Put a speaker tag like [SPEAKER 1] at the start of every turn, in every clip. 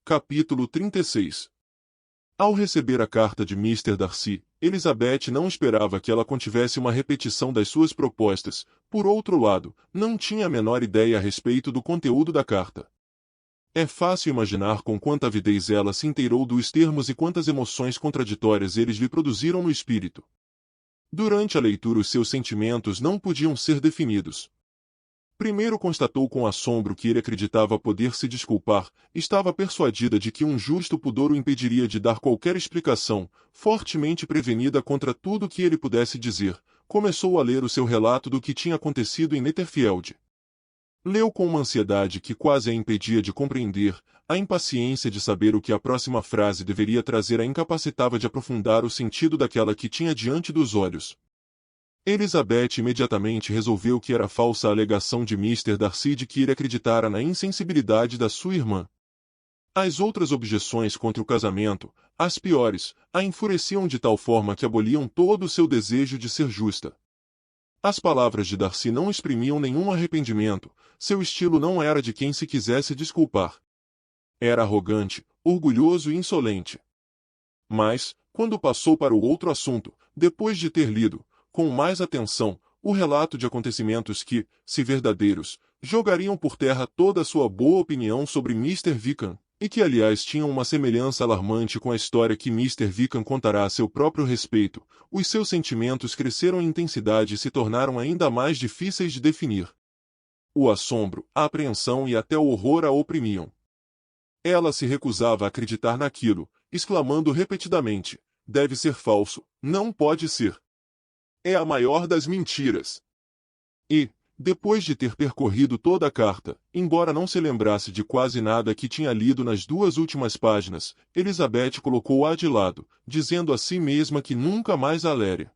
[SPEAKER 1] Capítulo 36. Ao receber a carta de Mr. Darcy, Elizabeth não esperava que ela contivesse uma repetição das suas propostas. Por outro lado, não tinha a menor ideia a respeito do conteúdo da carta. É fácil imaginar com quanta avidez ela se inteirou dos termos e quantas emoções contraditórias eles lhe produziram no espírito. Durante a leitura os seus sentimentos não podiam ser definidos. Primeiro constatou com assombro que ele acreditava poder se desculpar, estava persuadida de que um justo pudor o impediria de dar qualquer explicação, fortemente prevenida contra tudo que ele pudesse dizer, começou a ler o seu relato do que tinha acontecido em Netherfield. Leu com uma ansiedade que quase a impedia de compreender, a impaciência de saber o que a próxima frase deveria trazer a incapacitava de aprofundar o sentido daquela que tinha diante dos olhos. Elizabeth imediatamente resolveu que era falsa a alegação de Mr. Darcy de que ele acreditara na insensibilidade da sua irmã. As outras objeções contra o casamento, as piores, a enfureciam de tal forma que aboliam todo o seu desejo de ser justa. As palavras de Darcy não exprimiam nenhum arrependimento, seu estilo não era de quem se quisesse desculpar. Era arrogante, orgulhoso e insolente. Mas, quando passou para o outro assunto, depois de ter lido, com mais atenção, o relato de acontecimentos que, se verdadeiros, jogariam por terra toda a sua boa opinião sobre Mr. Wickham, e que aliás tinham uma semelhança alarmante com a história que Mr. Wickham contará a seu próprio respeito, os seus sentimentos cresceram em intensidade e se tornaram ainda mais difíceis de definir. O assombro, a apreensão e até o horror a oprimiam. Ela se recusava a acreditar naquilo, exclamando repetidamente: deve ser falso, não pode ser. É a maior das mentiras. E, depois de ter percorrido toda a carta, embora não se lembrasse de quase nada que tinha lido nas duas últimas páginas, Elizabeth colocou-a de lado, dizendo a si mesma que nunca mais a lera.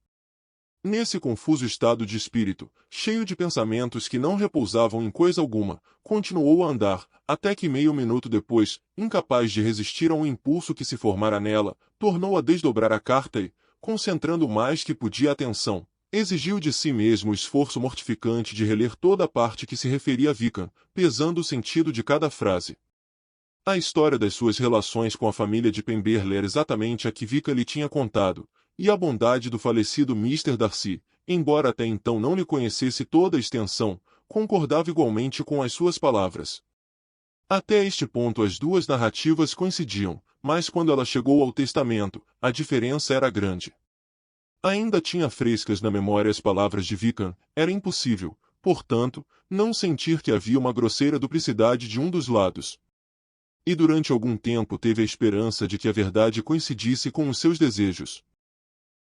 [SPEAKER 1] Nesse confuso estado de espírito, cheio de pensamentos que não repousavam em coisa alguma, continuou a andar, até que meio minuto depois, incapaz de resistir ao impulso que se formara nela, tornou a desdobrar a carta e, concentrando mais que podia a atenção, exigiu de si mesmo o esforço mortificante de reler toda a parte que se referia a Wickham, pesando o sentido de cada frase. A história das suas relações com a família de Pemberley era exatamente a que Wickham lhe tinha contado, e a bondade do falecido Mr. Darcy, embora até então não lhe conhecesse toda a extensão, concordava igualmente com as suas palavras. Até este ponto as duas narrativas coincidiam, mas quando ela chegou ao testamento, a diferença era grande. Ainda tinha frescas na memória as palavras de Wickham, era impossível, portanto, não sentir que havia uma grosseira duplicidade de um dos lados. E durante algum tempo teve a esperança de que a verdade coincidisse com os seus desejos.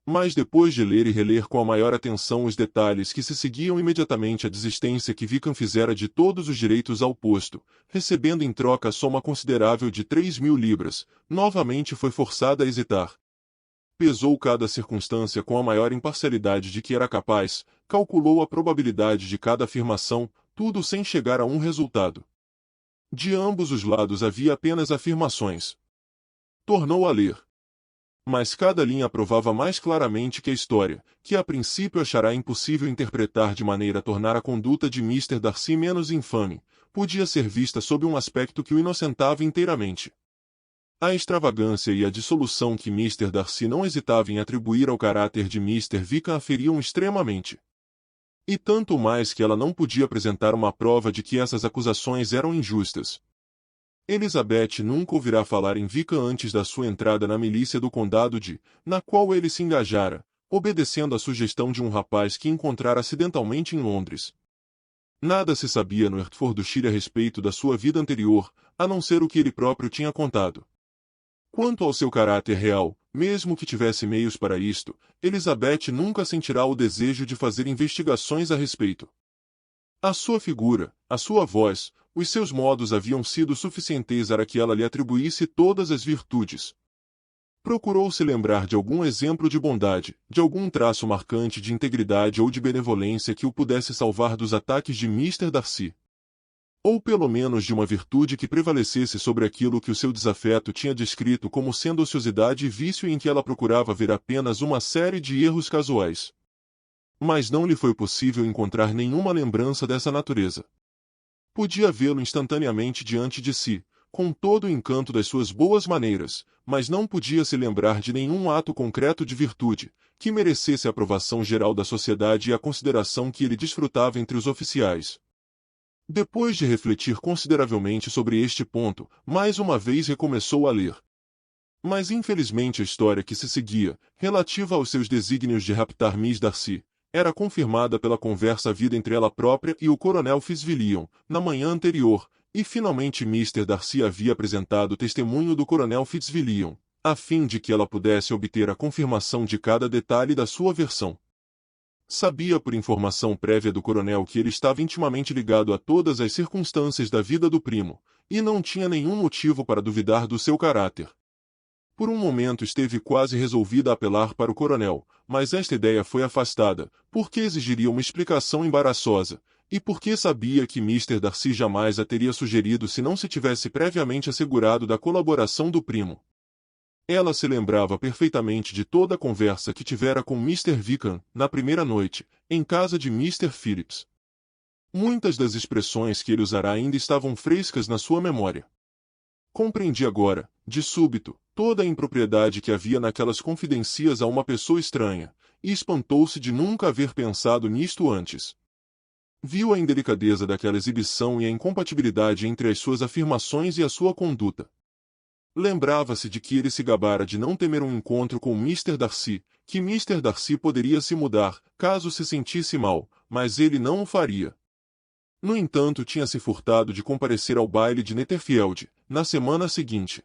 [SPEAKER 1] Mas depois de ler e reler com a maior atenção os detalhes que se seguiam imediatamente à desistência que Wickham fizera de todos os direitos ao posto, recebendo em troca a soma considerável de 3.000 libras, novamente foi forçada a hesitar. Pesou cada circunstância com a maior imparcialidade de que era capaz, calculou a probabilidade de cada afirmação, tudo sem chegar a um resultado. De ambos os lados havia apenas afirmações. Tornou a ler. Mas cada linha provava mais claramente que a história, que a princípio achará impossível interpretar de maneira a tornar a conduta de Mr. Darcy menos infame, podia ser vista sob um aspecto que o inocentava inteiramente. A extravagância e a dissolução que Mr. Darcy não hesitava em atribuir ao caráter de Mr. Wickham a feriam extremamente. E tanto mais que ela não podia apresentar uma prova de que essas acusações eram injustas. Elizabeth nunca ouvirá falar em Wickham antes da sua entrada na milícia do condado na qual ele se engajara, obedecendo à sugestão de um rapaz que encontrara acidentalmente em Londres. Nada se sabia no Hertfordshire a respeito da sua vida anterior, a não ser o que ele próprio tinha contado. Quanto ao seu caráter real, mesmo que tivesse meios para isto, Elizabeth nunca sentirá o desejo de fazer investigações a respeito. A sua figura, a sua voz, os seus modos haviam sido suficientes para que ela lhe atribuísse todas as virtudes. Procurou se lembrar de algum exemplo de bondade, de algum traço marcante de integridade ou de benevolência que o pudesse salvar dos ataques de Mr. Darcy. Ou pelo menos de uma virtude que prevalecesse sobre aquilo que o seu desafeto tinha descrito como sendo ociosidade e vício e em que ela procurava ver apenas uma série de erros casuais. Mas não lhe foi possível encontrar nenhuma lembrança dessa natureza. Podia vê-lo instantaneamente diante de si, com todo o encanto das suas boas maneiras, mas não podia se lembrar de nenhum ato concreto de virtude, que merecesse a aprovação geral da sociedade e a consideração que ele desfrutava entre os oficiais. Depois de refletir consideravelmente sobre este ponto, mais uma vez recomeçou a ler. Mas infelizmente a história que se seguia, relativa aos seus desígnios de raptar Miss Darcy, era confirmada pela conversa havida entre ela própria e o coronel Fitzwilliam, na manhã anterior, e finalmente Mr. Darcy havia apresentado o testemunho do coronel Fitzwilliam, a fim de que ela pudesse obter a confirmação de cada detalhe da sua versão. Sabia por informação prévia do coronel que ele estava intimamente ligado a todas as circunstâncias da vida do primo, e não tinha nenhum motivo para duvidar do seu caráter. Por um momento esteve quase resolvida a apelar para o coronel, mas esta ideia foi afastada, porque exigiria uma explicação embaraçosa, e porque sabia que Mr. Darcy jamais a teria sugerido se não se tivesse previamente assegurado da colaboração do primo. Ela se lembrava perfeitamente de toda a conversa que tivera com Mr. Wickham, na primeira noite, em casa de Mr. Phillips. Muitas das expressões que ele usara ainda estavam frescas na sua memória. Compreendi agora, de súbito, toda a impropriedade que havia naquelas confidências a uma pessoa estranha, e espantou-se de nunca haver pensado nisto antes. Viu a indelicadeza daquela exibição e a incompatibilidade entre as suas afirmações e a sua conduta. Lembrava-se de que ele se gabara de não temer um encontro com Mr. Darcy, que Mr. Darcy poderia se mudar, caso se sentisse mal, mas ele não o faria. No entanto, tinha-se furtado de comparecer ao baile de Netherfield, na semana seguinte.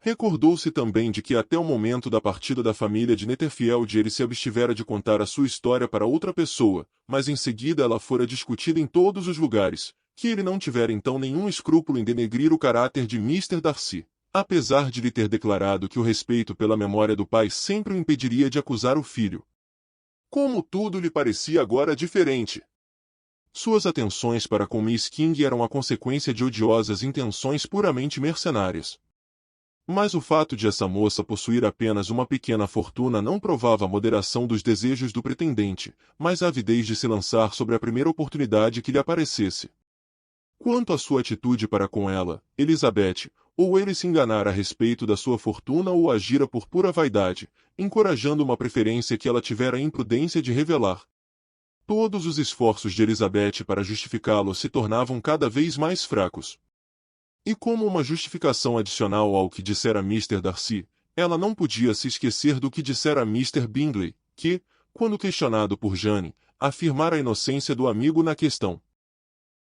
[SPEAKER 1] Recordou-se também de que até o momento da partida da família de Netherfield ele se abstivera de contar a sua história para outra pessoa, mas em seguida ela fora discutida em todos os lugares, que ele não tivera então nenhum escrúpulo em denegrir o caráter de Mr. Darcy. Apesar de lhe ter declarado que o respeito pela memória do pai sempre o impediria de acusar o filho. Como tudo lhe parecia agora diferente. Suas atenções para com Miss King eram a consequência de odiosas intenções puramente mercenárias. Mas o fato de essa moça possuir apenas uma pequena fortuna não provava a moderação dos desejos do pretendente, mas a avidez de se lançar sobre a primeira oportunidade que lhe aparecesse. Quanto à sua atitude para com ela, Elizabeth, ou ele se enganara a respeito da sua fortuna ou agira por pura vaidade, encorajando uma preferência que ela tivera a imprudência de revelar. Todos os esforços de Elizabeth para justificá-lo se tornavam cada vez mais fracos. E como uma justificação adicional ao que dissera Mr. Darcy, ela não podia se esquecer do que dissera Mr. Bingley, que, quando questionado por Jane, afirmara a inocência do amigo na questão.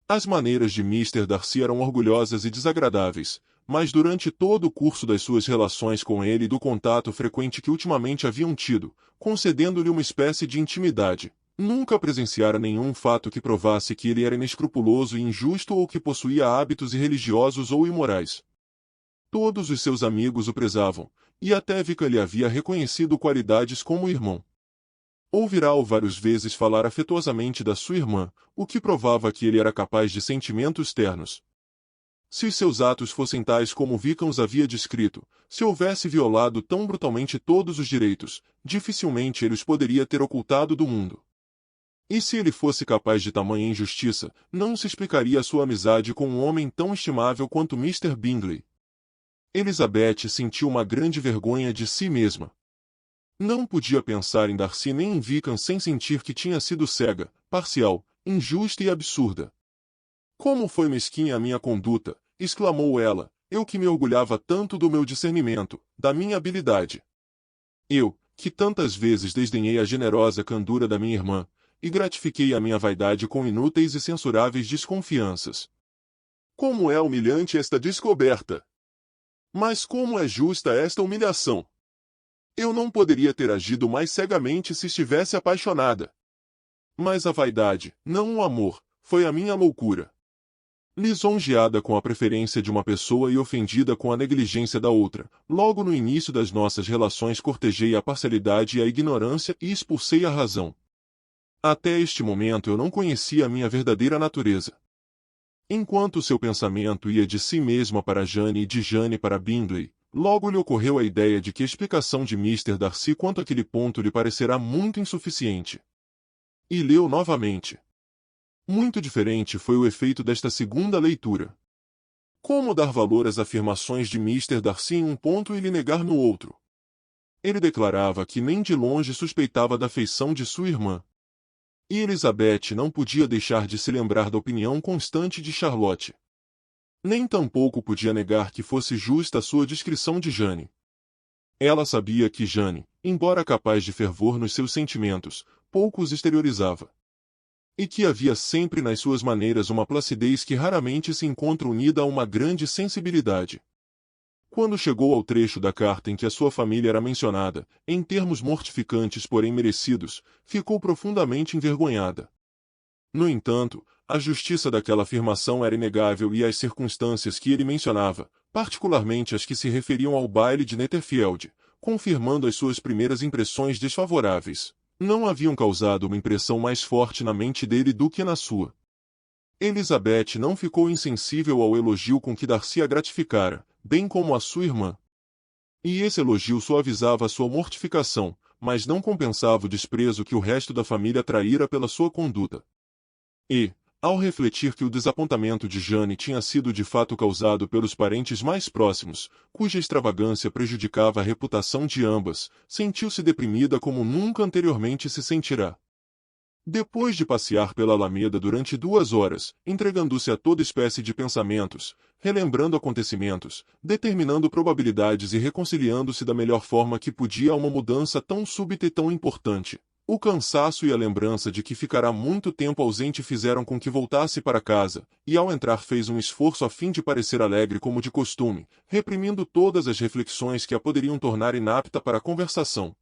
[SPEAKER 1] As maneiras de Mr. Darcy eram orgulhosas e desagradáveis, mas durante todo o curso das suas relações com ele e do contato frequente que ultimamente haviam tido, concedendo-lhe uma espécie de intimidade, nunca presenciara nenhum fato que provasse que ele era inescrupuloso e injusto ou que possuía hábitos irreligiosos ou imorais. Todos os seus amigos o prezavam, e até Wickham lhe havia reconhecido qualidades como irmão. Ouvira-o várias vezes falar afetuosamente da sua irmã, o que provava que ele era capaz de sentimentos ternos. Se os seus atos fossem tais como Wickham os havia descrito, se houvesse violado tão brutalmente todos os direitos, dificilmente ele os poderia ter ocultado do mundo. E se ele fosse capaz de tamanha injustiça, não se explicaria a sua amizade com um homem tão estimável quanto Mr. Bingley. Elizabeth sentiu uma grande vergonha de si mesma. Não podia pensar em Darcy nem em Wickham sem sentir que tinha sido cega, parcial, injusta e absurda. Como foi mesquinha a minha conduta, exclamou ela, eu que me orgulhava tanto do meu discernimento, da minha habilidade. Eu, que tantas vezes desdenhei a generosa candura da minha irmã, e gratifiquei a minha vaidade com inúteis e censuráveis desconfianças. Como é humilhante esta descoberta! Mas como é justa esta humilhação! Eu não poderia ter agido mais cegamente se estivesse apaixonada. Mas a vaidade, não o amor, foi a minha loucura. Lisonjeada com a preferência de uma pessoa e ofendida com a negligência da outra, logo no início das nossas relações cortejei a parcialidade e a ignorância e expulsei a razão. Até este momento eu não conhecia a minha verdadeira natureza. Enquanto seu pensamento ia de si mesma para Jane e de Jane para Bingley, logo lhe ocorreu a ideia de que a explicação de Mr. Darcy quanto àquele ponto lhe parecerá muito insuficiente. E leu novamente. Muito diferente foi o efeito desta segunda leitura. Como dar valor às afirmações de Mr. Darcy em um ponto e lhe negar no outro? Ele declarava que nem de longe suspeitava da afeição de sua irmã. E Elizabeth não podia deixar de se lembrar da opinião constante de Charlotte. Nem tampouco podia negar que fosse justa a sua descrição de Jane. Ela sabia que Jane, embora capaz de fervor nos seus sentimentos, pouco os exteriorizava. E que havia sempre nas suas maneiras uma placidez que raramente se encontra unida a uma grande sensibilidade. Quando chegou ao trecho da carta em que a sua família era mencionada, em termos mortificantes porém merecidos, ficou profundamente envergonhada. No entanto, a justiça daquela afirmação era inegável e as circunstâncias que ele mencionava, particularmente as que se referiam ao baile de Netherfield, confirmando as suas primeiras impressões desfavoráveis, não haviam causado uma impressão mais forte na mente dele do que na sua. Elizabeth não ficou insensível ao elogio com que Darcy a gratificara, bem como a sua irmã. E esse elogio suavizava a sua mortificação, mas não compensava o desprezo que o resto da família traíra pela sua conduta. E, ao refletir que o desapontamento de Jane tinha sido de fato causado pelos parentes mais próximos, cuja extravagância prejudicava a reputação de ambas, sentiu-se deprimida como nunca anteriormente se sentirá. Depois de passear pela Alameda durante 2 horas, entregando-se a toda espécie de pensamentos, relembrando acontecimentos, determinando probabilidades e reconciliando-se da melhor forma que podia a uma mudança tão súbita e tão importante, o cansaço e a lembrança de que ficará muito tempo ausente fizeram com que voltasse para casa, e ao entrar fez um esforço a fim de parecer alegre como de costume, reprimindo todas as reflexões que a poderiam tornar inapta para a conversação.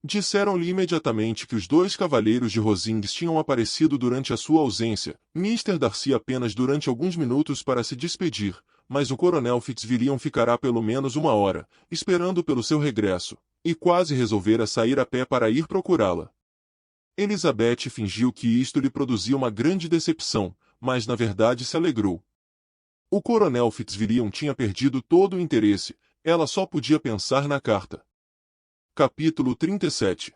[SPEAKER 1] Disseram-lhe imediatamente que os 2 cavalheiros de Rosings tinham aparecido durante a sua ausência, Mr. Darcy apenas durante alguns minutos para se despedir, mas o coronel Fitzwilliam ficará pelo menos 1 hora, esperando pelo seu regresso, e quase resolvera sair a pé para ir procurá-la. Elizabeth fingiu que isto lhe produzia uma grande decepção, mas na verdade se alegrou. O coronel Fitzwilliam tinha perdido todo o interesse, ela só podia pensar na carta. Capítulo 37.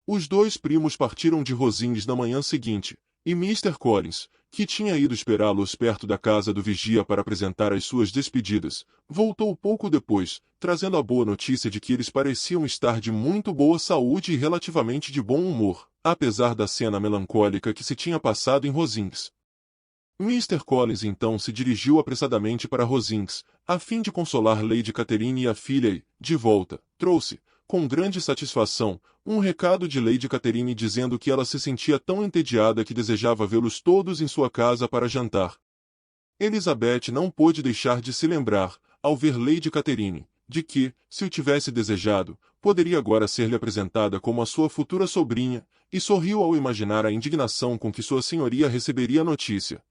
[SPEAKER 1] Os 2 primos partiram de Rosings na manhã seguinte, e Mr. Collins, que tinha ido esperá-los perto da casa do vigia para apresentar as suas despedidas, voltou pouco depois, trazendo a boa notícia de que eles pareciam estar de muito boa saúde e relativamente de bom humor, apesar da cena melancólica que se tinha passado em Rosings. Mr. Collins então se dirigiu apressadamente para Rosings, a fim de consolar Lady Catherine e a filha e, de volta, trouxe, com grande satisfação, um recado de Lady Catherine dizendo que ela se sentia tão entediada que desejava vê-los todos em sua casa para jantar. Elizabeth não pôde deixar de se lembrar, ao ver Lady Catherine, de que, se o tivesse desejado, poderia agora ser-lhe apresentada como a sua futura sobrinha, e sorriu ao imaginar a indignação com que sua senhoria receberia a notícia.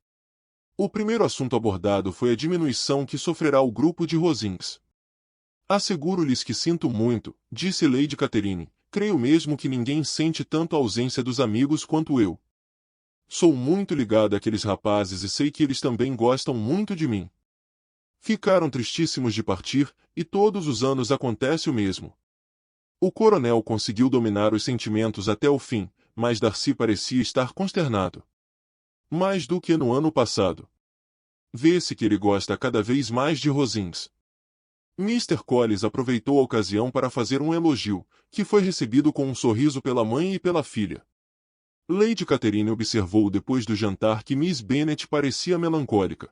[SPEAKER 1] O primeiro assunto abordado foi a diminuição que sofrerá o grupo de Rosings. Asseguro-lhes que sinto muito, disse Lady Catherine, creio mesmo que ninguém sente tanto a ausência dos amigos quanto eu. Sou muito ligada àqueles rapazes e sei que eles também gostam muito de mim. Ficaram tristíssimos de partir, e todos os anos acontece o mesmo. O coronel conseguiu dominar os sentimentos até o fim, mas Darcy parecia estar consternado. Mais do que no ano passado. Vê-se que ele gosta cada vez mais de Rosings. Mr. Collins aproveitou a ocasião para fazer um elogio, que foi recebido com um sorriso pela mãe e pela filha. Lady Catherine observou depois do jantar que Miss Bennet parecia melancólica.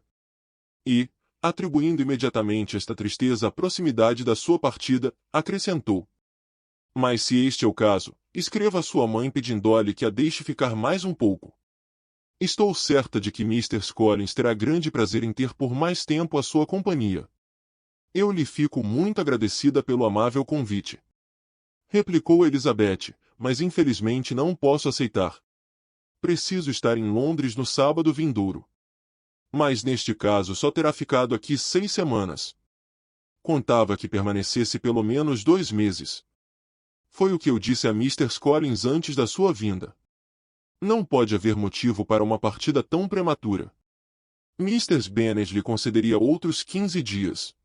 [SPEAKER 1] E, atribuindo imediatamente esta tristeza à proximidade da sua partida, acrescentou: "Mas se este é o caso, escreva a sua mãe pedindo-lhe que a deixe ficar mais um pouco. Estou certa de que Mr. Collins terá grande prazer em ter por mais tempo a sua companhia. Eu lhe fico muito agradecida pelo amável convite." Replicou Elizabeth, "mas infelizmente não posso aceitar. Preciso estar em Londres no sábado vindouro. Mas neste caso só terá ficado aqui 6 semanas. Contava que permanecesse pelo menos 2 meses. Foi o que eu disse a Mr. Collins antes da sua vinda. Não pode haver motivo para uma partida tão prematura. Mr. Bennet lhe concederia outros 15 dias.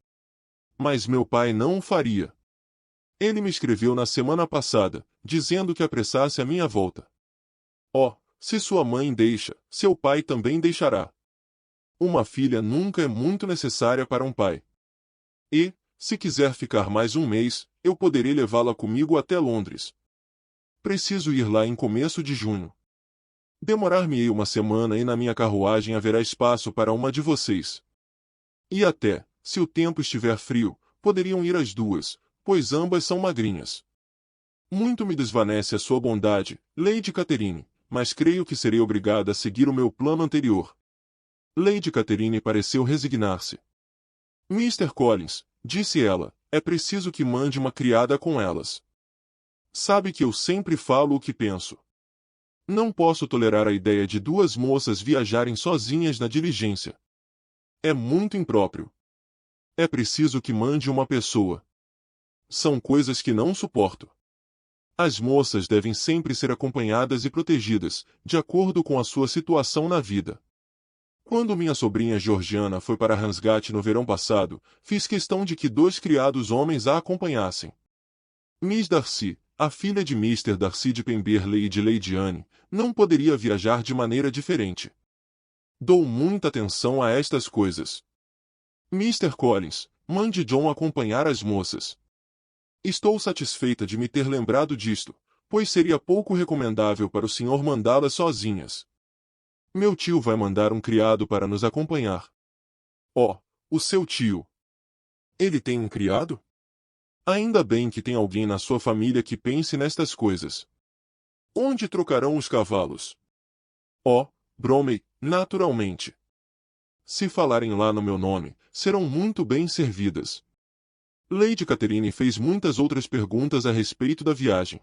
[SPEAKER 1] Mas meu pai não o faria. Ele me escreveu na semana passada, dizendo que apressasse a minha volta. Oh, se sua mãe deixa, seu pai também deixará. Uma filha nunca é muito necessária para um pai. E, se quiser ficar mais um mês, eu poderei levá-la comigo até Londres. Preciso ir lá em começo de junho. Demorar-me-ei uma semana e na minha carruagem haverá espaço para uma de vocês. E até, se o tempo estiver frio, poderiam ir as duas, pois ambas são magrinhas. Muito me desvanece a sua bondade, Lady Catherine, mas creio que serei obrigada a seguir o meu plano anterior. Lady Catherine pareceu resignar-se. Mr. Collins, disse ela, é preciso que mande uma criada com elas. Sabe que eu sempre falo o que penso. Não posso tolerar a ideia de duas moças viajarem sozinhas na diligência. É muito impróprio. É preciso que mande uma pessoa. São coisas que não suporto. As moças devem sempre ser acompanhadas e protegidas, de acordo com a sua situação na vida. Quando minha sobrinha Georgiana foi para Ramsgate no verão passado, fiz questão de que 2 criados homens a acompanhassem. Miss Darcy, a filha de Mr. Darcy de Pemberley e de Lady Anne, não poderia viajar de maneira diferente. Dou muita atenção a estas coisas. Mr. Collins, mande John acompanhar as moças. Estou satisfeita de me ter lembrado disto, pois seria pouco recomendável para o senhor mandá-las sozinhas. Meu tio vai mandar um criado para nos acompanhar. Oh, o seu tio. Ele tem um criado? Ainda bem que tem alguém na sua família que pense nestas coisas. Onde trocarão os cavalos? Oh, Bromley, naturalmente. Se falarem lá no meu nome, serão muito bem servidas. Lady Catherine fez muitas outras perguntas a respeito da viagem.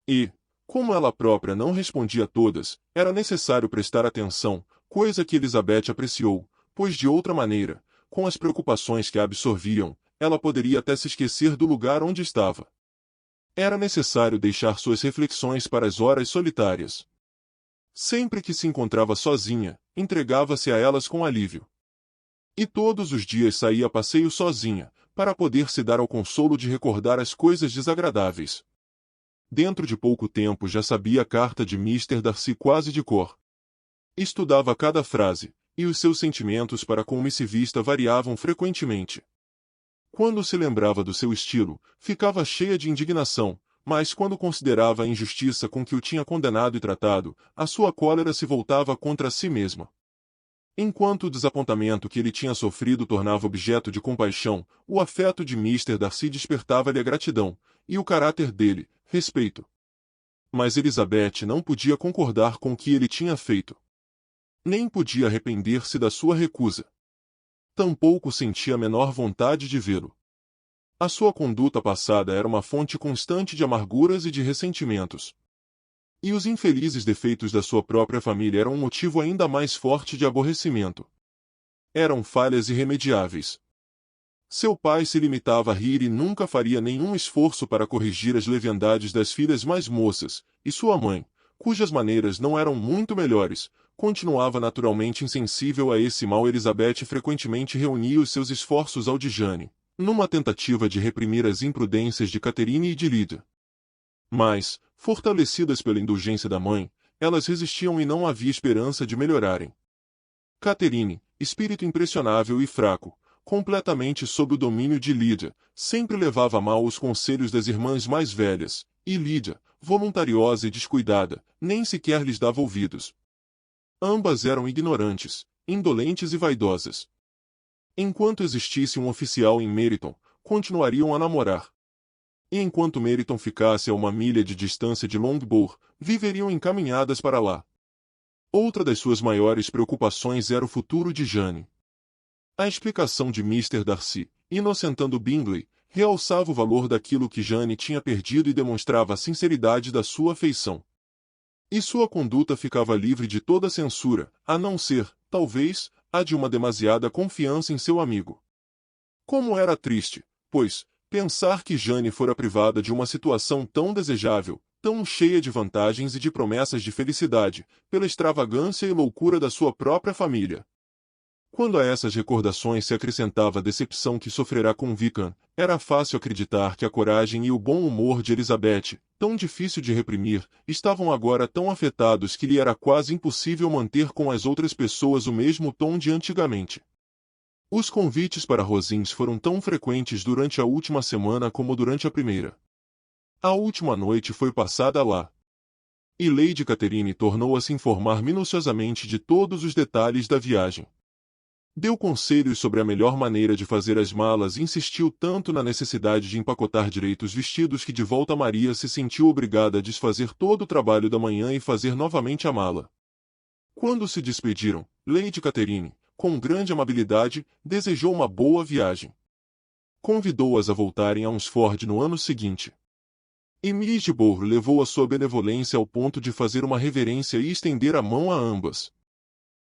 [SPEAKER 1] E, como ela própria não respondia a todas, era necessário prestar atenção, coisa que Elizabeth apreciou, pois de outra maneira, com as preocupações que a absorviam, ela poderia até se esquecer do lugar onde estava. Era necessário deixar suas reflexões para as horas solitárias. Sempre que se encontrava sozinha, entregava-se a elas com alívio. E todos os dias saía a passeio sozinha, para poder se dar ao consolo de recordar as coisas desagradáveis. Dentro de pouco tempo já sabia a carta de Mr. Darcy quase de cor. Estudava cada frase, e os seus sentimentos para com o missivista variavam frequentemente. Quando se lembrava do seu estilo, ficava cheia de indignação, mas quando considerava a injustiça com que o tinha condenado e tratado, a sua cólera se voltava contra si mesma. Enquanto o desapontamento que ele tinha sofrido tornava objeto de compaixão, o afeto de Mr. Darcy despertava-lhe a gratidão, e o caráter dele, respeito. Mas Elizabeth não podia concordar com o que ele tinha feito. Nem podia arrepender-se da sua recusa. Tampouco sentia a menor vontade de vê-lo. A sua conduta passada era uma fonte constante de amarguras e de ressentimentos. E os infelizes defeitos da sua própria família eram um motivo ainda mais forte de aborrecimento. Eram falhas irremediáveis. Seu pai se limitava a rir e nunca faria nenhum esforço para corrigir as leviandades das filhas mais moças, e sua mãe, cujas maneiras não eram muito melhores, continuava naturalmente insensível a esse mal. Elizabeth frequentemente reunia os seus esforços ao de Jane, numa tentativa de reprimir as imprudências de Catherine e de Lydia. Mas, fortalecidas pela indulgência da mãe, elas resistiam e não havia esperança de melhorarem. Catherine, espírito impressionável e fraco, completamente sob o domínio de Lydia, sempre levava a mal os conselhos das irmãs mais velhas, e Lydia, voluntariosa e descuidada, nem sequer lhes dava ouvidos. Ambas eram ignorantes, indolentes e vaidosas. Enquanto existisse um oficial em Meryton, continuariam a namorar. E enquanto Meryton ficasse a 1 milha de distância de Longbourn, viveriam encaminhadas para lá. Outra das suas maiores preocupações era o futuro de Jane. A explicação de Mr. Darcy, inocentando Bingley, realçava o valor daquilo que Jane tinha perdido e demonstrava a sinceridade da sua afeição. E sua conduta ficava livre de toda censura, a não ser, talvez, a de uma demasiada confiança em seu amigo. Como era triste, pois, pensar que Jane fora privada de uma situação tão desejável, tão cheia de vantagens e de promessas de felicidade, pela extravagância e loucura da sua própria família. Quando a essas recordações se acrescentava a decepção que sofrerá com Wickham, era fácil acreditar que a coragem e o bom humor de Elizabeth, tão difícil de reprimir, estavam agora tão afetados que lhe era quase impossível manter com as outras pessoas o mesmo tom de antigamente. Os convites para Rosings foram tão frequentes durante a última semana como durante a primeira. A última noite foi passada lá. E Lady Catherine tornou a se informar minuciosamente de todos os detalhes da viagem. Deu conselhos sobre a melhor maneira de fazer as malas e insistiu tanto na necessidade de empacotar direito os vestidos que de volta Maria se sentiu obrigada a desfazer todo o trabalho da manhã e fazer novamente a mala. Quando se despediram, Lady Catherine, com grande amabilidade, desejou uma boa viagem. Convidou-as a voltarem a Hunsford no ano seguinte. E Miss de Bourgh levou a sua benevolência ao ponto de fazer uma reverência e estender a mão a ambas.